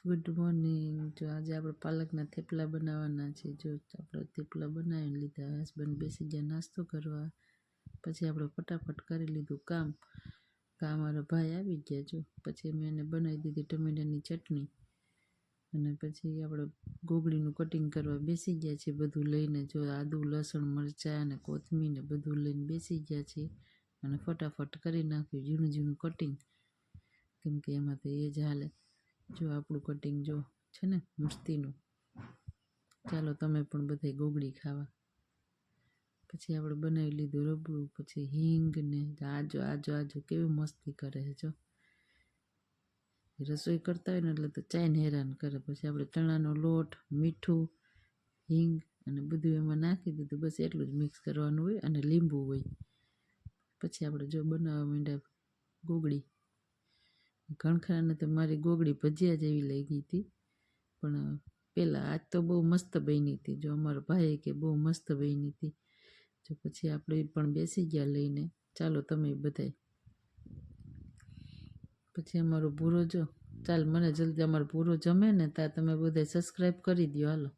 Good morning. જો આજે આપણે પાલકના થેપલા બનાવવાના છે. જો આપણે થેપલા બનાવી લીધા, હસબન્ડ બેસી ગયા નાસ્તો કરવા. પછી આપણે ફટાફટ કરી લીધું કામ. અમારા ભાઈ આવી ગયા. જો પછી મેં એને બનાવી દીધી ટમેટાની ચટણી. અને પછી આપણે ગોગડીનું કટિંગ કરવા બેસી ગયા છીએ બધું લઈને. જો આદુ, લસણ, મરચાં અને કોથમીર ને બધું લઈને બેસી ગયા છીએ. અને ફટાફટ કરી નાખ્યું ઝીણું ઝીણું કટિંગ, કેમ કે એમાં તો એ જ હાલે. જો આપણું કટિંગ જો છે ને મસ્તીનું. ચાલો તમે પણ બધે ગોગડી ખાવા. પછી આપણે બનાવી લીધું રબડું, પછી હિંગ ને આજો કેવી મસ્તી કરે છે. જો રસોઈ કરતા હોય ને એટલે તો ચાયને હેરાન કરે. પછી આપણે ચણાનો લોટ, મીઠું, હિંગ અને બધું એમાં નાખી દીધું. બસ એટલું જ મિક્સ કરવાનું હોય અને લીંબુ હોય. પછી આપણે જો બનાવવા માંડ્યા ગોગડી. ઘણખરાને તો મારી ગોગડી ભજીયા જેવી લાગી હતી, પણ પહેલાં આજ તો બહુ મસ્ત બની હતી. જો અમારા ભાઈએ કે બહુ મસ્ત બની હતી. જો પછી આપણે પણ બેસી ગયા લઈને. ચાલો તમે બધાય. પછી અમારો ભૂરો જો ચાલ મને જલ્દી અમારો ભૂરો જમે ને ત્યાં તમે બધાય સબસ્ક્રાઈબ કરી દો. હાલો.